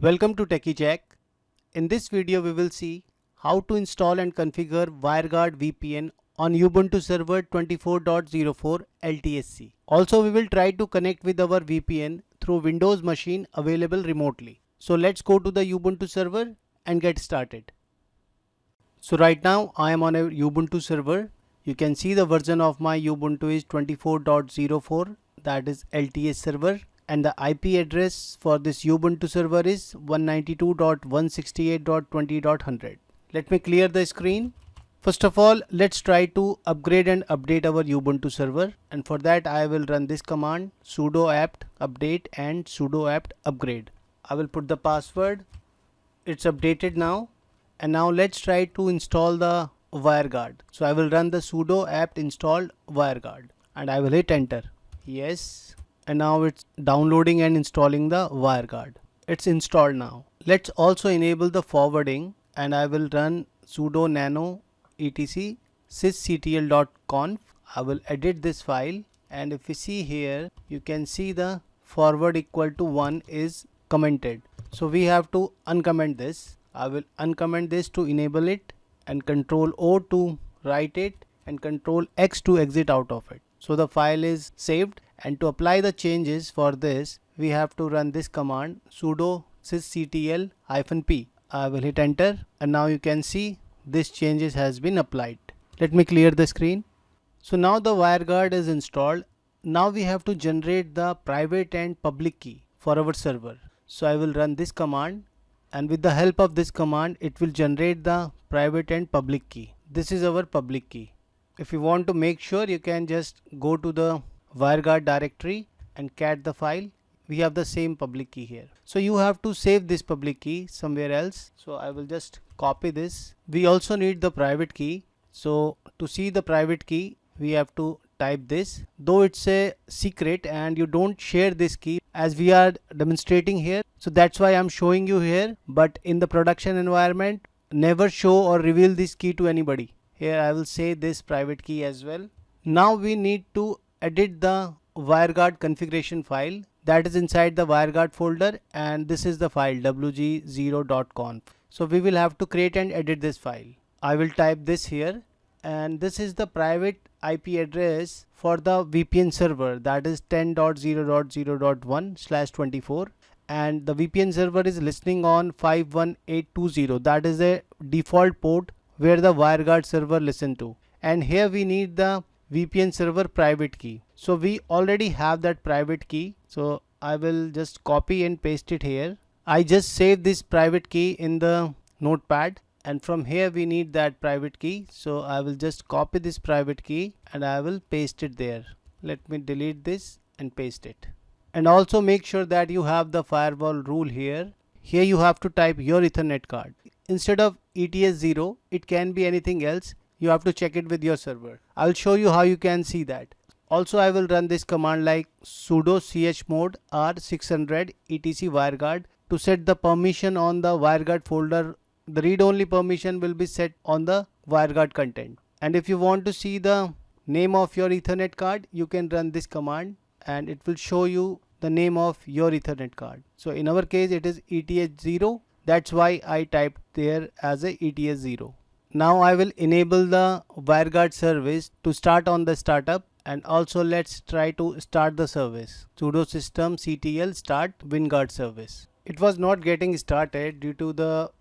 Welcome to Techi. In this video we will see how to install and configure WireGuard VPN on Ubuntu Server 24.04 LTSC. Also we will try to connect with our VPN through Windows machine available remotely. So let's go to the Ubuntu server and get started. So right now I am on a Ubuntu server. You can see the version of my Ubuntu is 24.04, that is LTS server. And the IP address for this Ubuntu server is 192.168.20.100. Let me clear the screen. First of all, let's try to upgrade and update our Ubuntu server, and for that I will run this command sudo apt update and sudo apt upgrade. I will put the password. It's updated now, and now let's try to install the WireGuard. So I will run the sudo apt install WireGuard and I will hit enter. Yes. And now it's downloading and installing the WireGuard. It's installed now. Let's also enable the forwarding, and I will run sudo nano etc sysctl.conf. I will edit this file, and if you see here, you can see the forward equal to 1 is commented. So we have to uncomment this. I will uncomment this to enable it, and Control O to write it, and Control X to exit out of it. So the file is saved, and to apply the changes for this we have to run this command sudo sysctl-p. I will hit enter, and now you can see this changes has been applied. Let me clear the screen. So now the WireGuard is installed. Now we have to generate the private and public key for our server. So I will run this command, and with the help of this command it will generate the private and public key. This is our public key. If you want to make sure, you can just go to the WireGuard directory and cat the file. We have the same public key here. So you have to save this public key somewhere else. So I will just copy this. We also need the private key. So to see the private key, we have to type this. Though it's a secret and you don't share this key as we are demonstrating here. So that's why I'm showing you here. But in the production environment, never show or reveal this key to anybody. Here I will say this private key as well. Now we need to edit the WireGuard configuration file that is inside the WireGuard folder, and this is the file wg0.conf. So we will have to create and edit this file. I will type this here, and this is the private IP address for the VPN server, that is 10.0.0.1/24, and the VPN server is listening on 51820. That is a default port where the WireGuard server listen to, and here we need the VPN server private key. So we already have that private key, so I will just copy and paste it here. I just saved this private key in the notepad, and from here we need that private key. So I will just copy this private key and I will paste it there. Let me delete this and paste it. And also make sure that you have the firewall rule here. Here you have to type your Ethernet card. Instead of ETS0, it can be anything else. You have to check it with your server. I'll show you how you can see that. Also I will run this command like sudo chmod r600 etc WireGuard to set the permission on the WireGuard folder. The read-only permission will be set on the WireGuard content. And if you want to see the name of your Ethernet card, you can run this command and it will show you the name of your Ethernet card. So in our case it is ETH0. That's why I typed there as a ETH0. Now I will enable the WireGuard service to start on the startup, and also let's try to start the service. Sudo systemctl start WireGuard service. It was not getting started due to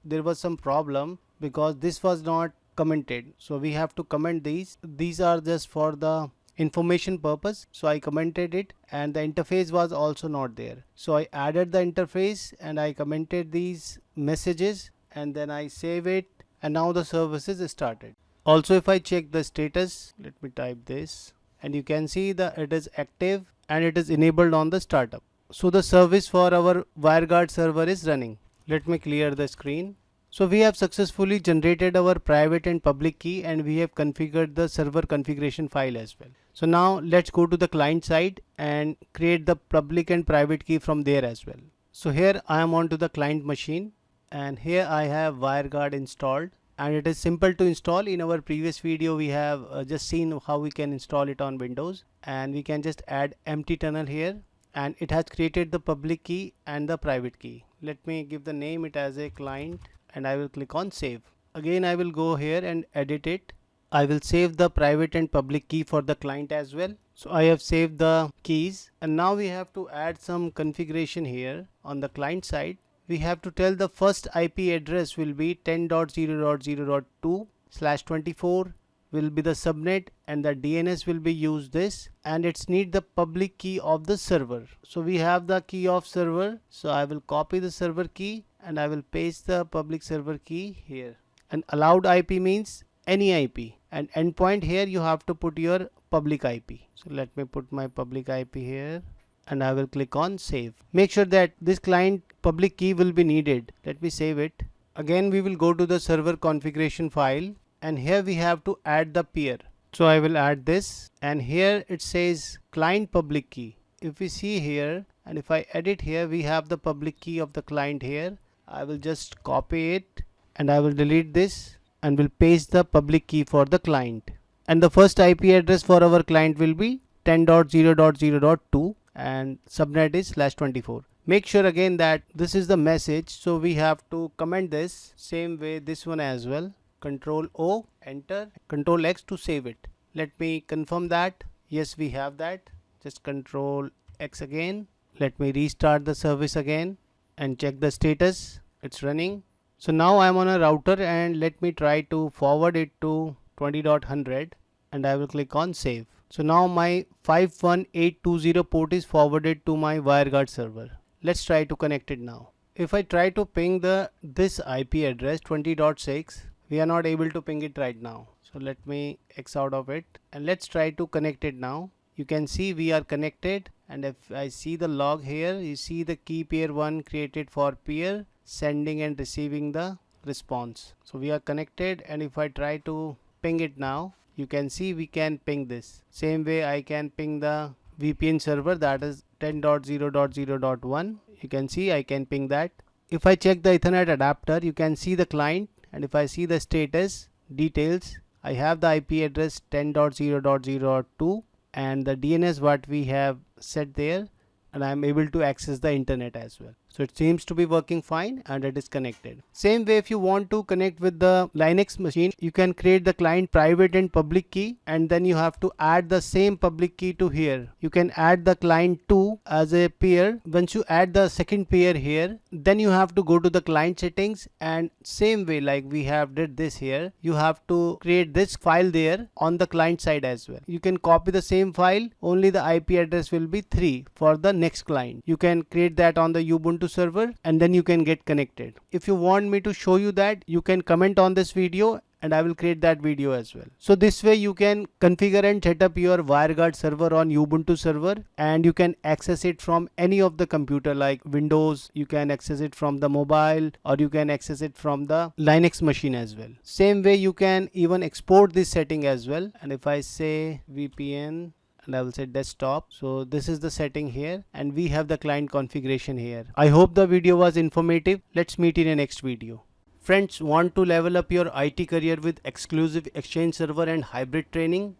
there was some problem because this was not commented. So we have to comment these. These are just for the information purpose. So I commented it, and the interface was also not there. So I added the interface and I commented these messages, and then I save it, and now the service is started. Also if I check the status, let me type this, and you can see that it is active and it is enabled on the startup. So the service for our WireGuard server is running. Let me clear the screen. So we have successfully generated our private and public key, and we have configured the server configuration file as well. So now let's go to the client side and create the public and private key from there as well. So here I am onto the client machine, and here I have WireGuard installed, and it is simple to install. In our previous video we have just seen how we can install it on Windows, and we can just add empty tunnel here, and it has created the public key and the private key. Let me give the name it as a client and I will click on save. Again I will go here and edit it. I will save the private and public key for the client as well. So I have saved the keys and now we have to add some configuration here on the client side. We have to tell the first IP address will be 10.0.0.2/24 will be the subnet and the DNS will be used this, and it's need the public key of the server. So we have the key of server, so I will copy the server key and I will paste the public server key here. And allowed IP means any IP, and endpoint here you have to put your public IP. So let me put my public IP here and I will click on save. Make sure that this client public key will be needed. Let me save it. Again we will go to the server configuration file and here we have to add the peer. So I will add this and here it says client public key. If we see here and if I edit here, we have the public key of the client here. I will just copy it and I will delete this and will paste the public key for the client. And the first IP address for our client will be 10.0.0.2 and subnet is /24. Make sure again that this is the message, so we have to comment this same way this one as well. Control O, enter, Control X to save it. Let me confirm that. Yes, we have that. Just Control X again. Let me restart the service again and check the status. It's running. So now I'm on a router and let me try to forward it to 20.100 and I will click on save. So now my 51820 port is forwarded to my WireGuard server. Let's try to connect it now. If I try to ping this IP address 20.6, we are not able to ping it right now. So let me X out of it and let's try to connect it now. You can see we are connected, and if I see the log here, you see the key pair 1 created for peer, sending and receiving the response. So we are connected, and if I try to ping it now, you can see we can ping this. Same way I can ping the VPN server, that is 10.0.0.1. You can see I can ping that. If I check the Ethernet adapter, you can see the client, and if I see the status details, I have the IP address 10.0.0.2 and the DNS what we have set there, and I am able to access the internet as well. So it seems to be working fine and it is connected. Same way, if you want to connect with the Linux machine, you can create the client private and public key, and then you have to add the same public key to here. You can add the client 2 as a peer. Once you add the second peer here, then you have to go to the client settings, and same way like we have did this here, you have to create this file there on the client side as well. You can copy the same file, only the IP address will be 3 for the next client. You can create that on the Ubuntu server and then you can get connected. If you want me to show you that, you can comment on this video and I will create that video as well. So this way you can configure and set up your WireGuard server on Ubuntu server, and you can access it from any of the computer like Windows, you can access it from the mobile, or you can access it from the Linux machine as well. Same way you can even export this setting as well. And if I say VPN and I will say desktop, so this is the setting here and we have the client configuration here. I hope the video was informative. Let's meet in the next video. Friends, want to level up your IT career with exclusive Exchange server and hybrid training?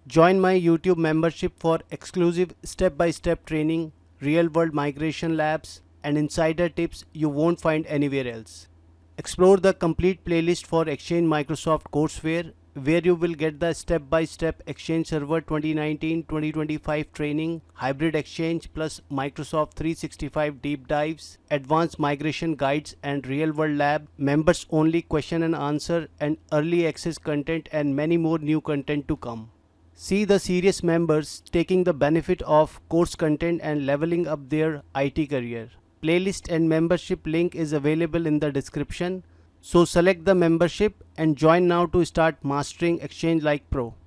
Join my YouTube membership for exclusive step-by-step training, real-world migration labs, and insider tips you won't find anywhere else. Explore the complete playlist for Exchange Microsoft courseware, where you will get the step-by-step Exchange Server 2019-2025 training, hybrid Exchange plus Microsoft 365 deep dives, advanced migration guides and real-world lab, members only question and answer, and early access content, and many more new content to come. See the serious members taking the benefit of course content and leveling up their IT career. Playlist and membership link is available in the description. So select the membership and join now to start mastering Exchange like pro.